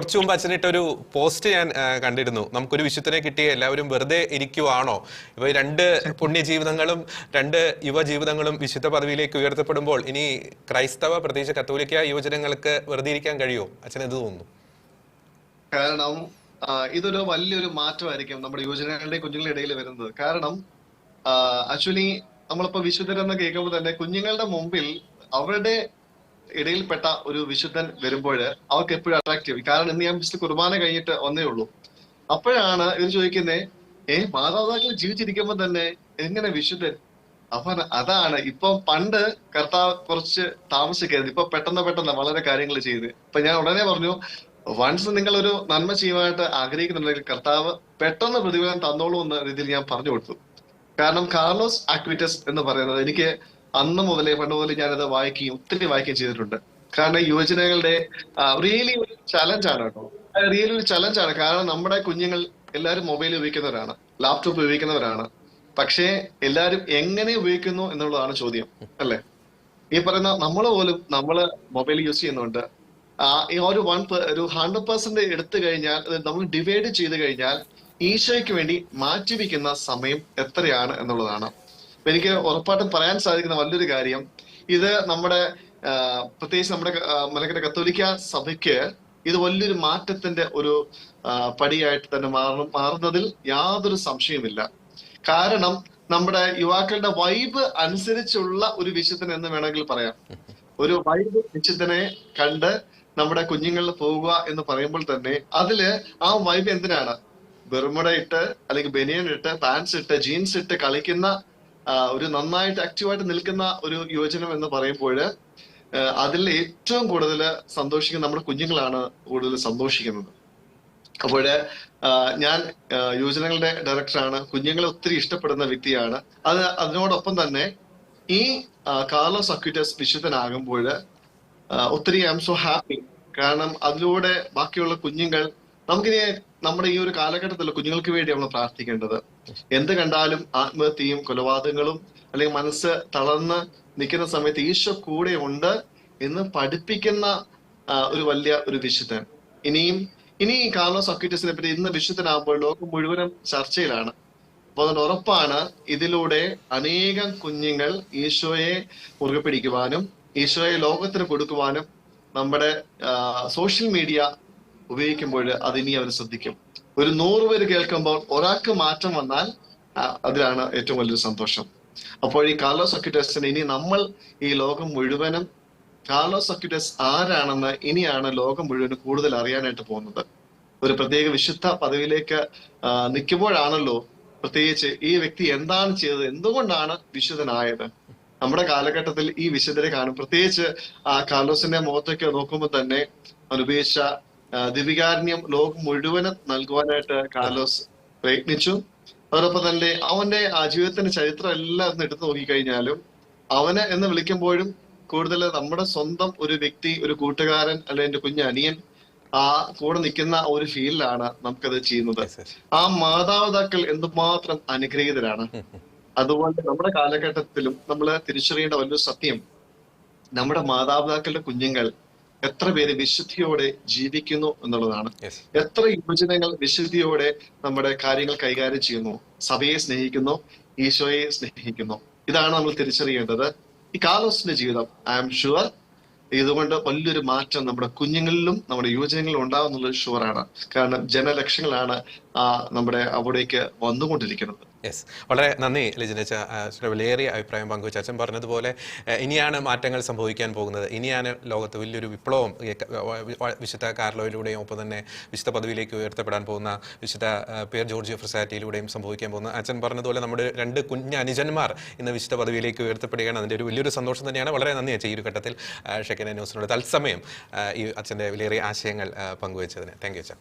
കുറച്ചു മുമ്പ് അച്ഛനിട്ടൊരു പോസ്റ്റ് ഞാൻ കണ്ടിരുന്നു. നമുക്കൊരു വിശുദ്ധനെ കിട്ടിയ എല്ലാവരും വെറുതെ ഇരിക്കുവാണോ? ഇപ്പൊ രണ്ട് പുണ്യജീവിതങ്ങളും രണ്ട് യുവജീവിതങ്ങളും വിശുദ്ധ പദവിയിലേക്ക് ഉയർത്തപ്പെടുമ്പോൾ ഇനി ക്രൈസ്തവ, പ്രത്യേകിച്ച് കത്തോലിക്ക യുവജനങ്ങൾക്ക് വെറുതെ ഇരിക്കാൻ കഴിയുമോ? അച്ഛൻ എന്ത് തോന്നുന്നു? കാരണം ഇതൊരു വലിയൊരു മാറ്റമായിരിക്കും നമ്മുടെ യുവജനങ്ങളുടെ കുഞ്ഞുങ്ങളുടെ ഇടയിൽ വരുന്നത്. കാരണം ആക്ച്വലി നമ്മളിപ്പോ വിശുദ്ധരെന്ന് കേൾക്കുമ്പോൾ തന്നെ കുഞ്ഞുങ്ങളുടെ മുമ്പിൽ അവരുടെ ഇടയിൽപ്പെട്ട ഒരു വിശുദ്ധൻ വരുമ്പോൾ അവർക്ക് എപ്പോഴും അട്രാക്റ്റീവ്. കാരണം ഇന്ന് ഞാൻ കുർബാന കഴിഞ്ഞിട്ട് വന്നേ ഉള്ളൂ. അപ്പോഴാണ് ഇവർ ചോദിക്കുന്നത്, മാതാപിതാക്കൾ ജീവിച്ചിരിക്കുമ്പോൾ തന്നെ എങ്ങനെ വിശുദ്ധൻ? അപ്പൊ അതാണ് ഇപ്പൊ പണ്ട് കർത്താവ് കുറച്ച് താമസിക്കരുത്, ഇപ്പൊ പെട്ടെന്ന് വളരെ കാര്യങ്ങൾ ചെയ്ത്. ഇപ്പൊ ഞാൻ ഉടനെ പറഞ്ഞു, വൺസ് നിങ്ങൾ ഒരു നന്മ ചെയ്യുവാനായിട്ട് ആഗ്രഹിക്കുന്നുണ്ടെങ്കിൽ കർത്താവ് പെട്ടെന്ന് പ്രതിഫലം തന്നോളൂ എന്ന രീതിയിൽ ഞാൻ പറഞ്ഞു കൊടുത്തു. കാരണം കാർലോസ് അക്വിറ്റസ് എന്ന് പറയുന്നത് എനിക്ക് അന്ന് മുതലേ പണ്ട് മുതലേ ഞാനത് ഒത്തിരി വായിക്കുകയും ചെയ്തിട്ടുണ്ട്. കാരണം യുവജനങ്ങളുടെ റിയലി ഒരു ചലഞ്ചാണ് കേട്ടോ, റിയലി ഒരു ചലഞ്ചാണ്. കാരണം നമ്മുടെ കുഞ്ഞുങ്ങൾ എല്ലാവരും മൊബൈൽ ഉപയോഗിക്കുന്നവരാണ്, ലാപ്ടോപ്പ് ഉപയോഗിക്കുന്നവരാണ്. പക്ഷേ എല്ലാവരും എങ്ങനെ ഉപയോഗിക്കുന്നു എന്നുള്ളതാണ് ചോദ്യം, അല്ലെ? ഈ പറയുന്ന നമ്മള് മൊബൈൽ യൂസ് ചെയ്യുന്നുണ്ട്. ഈ ഒരു 100% എടുത്തു കഴിഞ്ഞാൽ, നമ്മൾ ഡിവൈഡ് ചെയ്ത് കഴിഞ്ഞാൽ ഈശോയ്ക്ക് വേണ്ടി മാറ്റിവെക്കുന്ന സമയം എത്രയാണ് എന്നുള്ളതാണ്. എനിക്ക് ഉറപ്പായിട്ടും പറയാൻ സാധിക്കുന്ന വലിയൊരു കാര്യം, ഇത് നമ്മുടെ പ്രത്യേകിച്ച് നമ്മുടെ മലങ്കര കത്തോലിക്ക സഭയ്ക്ക് ഇത് വലിയൊരു മാറ്റത്തിന്റെ ഒരു പടിയായിട്ട് തന്നെ മാറുന്നതിൽ യാതൊരു സംശയവുമില്ല. കാരണം നമ്മുടെ യുവാക്കളുടെ വൈബ് അനുസരിച്ചുള്ള ഒരു വിശുദ്ധൻ എന്ന് വേണമെങ്കിൽ പറയാം. ഒരു വൈബ് വിശുദ്ധനെ കണ്ട് നമ്മുടെ കുഞ്ഞുങ്ങളിൽ പോവുക എന്ന് പറയുമ്പോൾ തന്നെ അതില് ആ വൈബ് എന്തിനാണ്? ബെർമുഡ ഇട്ട് അല്ലെങ്കിൽ ബനിയൻ ഇട്ട് പാൻസ് ഇട്ട് ജീൻസ് ഇട്ട് കളിക്കുന്ന ഒരു നന്നായിട്ട് ആക്റ്റീവായിട്ട് നിൽക്കുന്ന ഒരു യുവജനം എന്ന് പറയുമ്പോൾ അതിൽ ഏറ്റവും കൂടുതൽ സന്തോഷിക്കുന്ന നമ്മുടെ കുഞ്ഞുങ്ങളാണ് കൂടുതൽ സന്തോഷിക്കുന്നത്. അപ്പോഴ് ഞാൻ യുവജനങ്ങളുടെ ഡയറക്ടറാണ്, കുഞ്ഞുങ്ങളെ ഒത്തിരി ഇഷ്ടപ്പെടുന്ന വ്യക്തിയാണ്. അതിനോടൊപ്പം തന്നെ ഈ കാർലോസ് അക്വിറ്റസ് വിശുദ്ധനാകുമ്പോൾ ഒത്തിരി ഐ എം സോ ഹാപ്പി. കാരണം അതിലൂടെ ബാക്കിയുള്ള കുഞ്ഞുങ്ങൾ, നമുക്കിനി നമ്മുടെ ഈ ഒരു കാലഘട്ടത്തിൽ കുഞ്ഞുങ്ങൾക്ക് വേണ്ടി നമ്മൾ പ്രാർത്ഥിക്കേണ്ടത്. എന്ത് കണ്ടാലും ആത്മഹത്യയും കൊലപാതകങ്ങളും അല്ലെങ്കിൽ മനസ്സ് തളർന്ന് നിൽക്കുന്ന സമയത്ത് ഈശോ കൂടെ ഉണ്ട് എന്ന് പഠിപ്പിക്കുന്ന ഒരു വലിയ ഒരു വിശുദ്ധൻ. ഇനി കാർലോസ് അക്വിറ്റസിനെ പറ്റി ഇന്ന് വിശുദ്ധനാകുമ്പോൾ ലോകം മുഴുവനും ചർച്ചയിലാണ്. അപ്പൊ അതുകൊണ്ട് ഉറപ്പാണ് ഇതിലൂടെ അനേകം കുഞ്ഞുങ്ങൾ ഈശോയെ മുറുകെ പിടിക്കുവാനും ഈശോയെ ലോകത്തിന് കൊടുക്കുവാനും നമ്മുടെ സോഷ്യൽ മീഡിയ ഉപയോഗിക്കുമ്പോൾ അതിനി അവർ ശ്രദ്ധിക്കും. ഒരു 100 പേര് കേൾക്കുമ്പോൾ ഒരാൾക്ക് മാറ്റം വന്നാൽ അതിലാണ് ഏറ്റവും വലിയൊരു സന്തോഷം. അപ്പോൾ ഈ കാർലോസ് അക്വിറ്റസിന് ഇനി നമ്മൾ ഈ ലോകം മുഴുവനും കാർലോസ് അക്വിറ്റസ് ആരാണെന്ന് ഇനിയാണ് ലോകം മുഴുവനും കൂടുതൽ അറിയാനായിട്ട് പോകുന്നത്. ഒരു പ്രത്യേക വിശുദ്ധ പദവിയിലേക്ക് നിൽക്കുമ്പോഴാണല്ലോ പ്രത്യേകിച്ച് ഈ വ്യക്തി എന്താണ് ചെയ്തത്, എന്തുകൊണ്ടാണ് വിശുദ്ധനായത്. നമ്മുടെ കാലഘട്ടത്തിൽ ഈ വിശുദ്ധരെ കാണും. പ്രത്യേകിച്ച് കാർലോസിന്റെ മുഖത്തൊക്കെ നോക്കുമ്പോൾ തന്നെ അനുപേക്ഷ ദിവികാരുണ്യം ലോകം മുഴുവനും നൽകുവാനായിട്ട് കാർലോസ് പ്രയത്നിച്ചു. അതോടൊപ്പം തന്നെ അവന്റെ ജീവിതത്തിന്റെ ചരിത്രം എല്ലാം ഒന്ന് എടുത്തു നോക്കിക്കഴിഞ്ഞാലും അവന് എന്ന് വിളിക്കുമ്പോഴും കൂടുതൽ നമ്മുടെ സ്വന്തം ഒരു വ്യക്തി, ഒരു കൂട്ടുകാരൻ, അല്ലെങ്കിൽ എന്റെ കുഞ്ഞ് അനിയൻ കൂടെ നിൽക്കുന്ന ഒരു ഫീലിലാണ് നമുക്കത് ചെയ്യുന്നത്. ആ മാതാപിതാക്കൾ എന്തുമാത്രം അനുഗ്രഹീതരാണ്. അതുപോലെ നമ്മുടെ കാലഘട്ടത്തിലും നമ്മൾ തിരിച്ചറിയേണ്ട വലിയൊരു സത്യം, നമ്മുടെ മാതാപിതാക്കളുടെ കുഞ്ഞുങ്ങൾ എത്ര പേര് വിശുദ്ധിയോടെ ജീവിക്കുന്നു എന്നുള്ളതാണ്. എത്ര യുവജനങ്ങൾ വിശുദ്ധിയോടെ നമ്മുടെ കാര്യങ്ങൾ കൈകാര്യം ചെയ്യുന്നു, സഭയെ സ്നേഹിക്കുന്നു, ഈശോയെ സ്നേഹിക്കുന്നു. ഇതാണ് നമ്മൾ തിരിച്ചറിയേണ്ടത്. ഈ കാർലോസിന്റെ ജീവിതം ഐ ആം ഷുവർ ഇതുകൊണ്ട് വലിയൊരു മാറ്റം നമ്മുടെ കുഞ്ഞുങ്ങളിലും നമ്മുടെ യുവജനങ്ങളിലും ഉണ്ടാവും എന്നുള്ളത് ഷുവറാണ്. കാരണം ജനലക്ഷങ്ങളാണ് നമ്മുടെ അവിടേക്ക് വന്നുകൊണ്ടിരിക്കുന്നത്. യെസ്, വളരെ നന്ദി ലിജിനച്ച. വിലയേറിയ അഭിപ്രായം പങ്കുവച്ച അച്ഛൻ പറഞ്ഞതുപോലെ ഇനിയാണ് മാറ്റങ്ങൾ സംഭവിക്കാൻ പോകുന്നത്. ഇനിയാണ് ലോകത്ത് വലിയൊരു വിപ്ലവം വിശുദ്ധ കാർലോയിലൂടെയും ഒപ്പം തന്നെ വിശുദ്ധ പദവിയിലേക്ക് ഉയർത്തപ്പെടാൻ പോകുന്ന വിശുദ്ധ പിയർ ജോർജിയോ ഫ്രസാറ്റിയിലൂടെയും സംഭവിക്കാൻ പോകുന്നത്. അച്ഛൻ പറഞ്ഞതുപോലെ നമ്മുടെ 2 കുഞ്ഞ് അനുജന്മാർ ഇന്ന് വിശുദ്ധ പദവിയിലേക്ക് ഉയർത്തപ്പെടുകയാണ്. അതിൻ്റെ ഒരു വലിയൊരു സന്തോഷം തന്നെയാണ്. വളരെ നന്ദി അച്ഛൻ ഈ ഒരു ഘട്ടത്തിൽ ഷെക്കന ന്യൂസിനോട് തത്സമയം ഈ അച്ഛൻ്റെ വിലയേറിയ ആശയങ്ങൾ പങ്കുവച്ചതിന്. താങ്ക് യു അച്ഛൻ.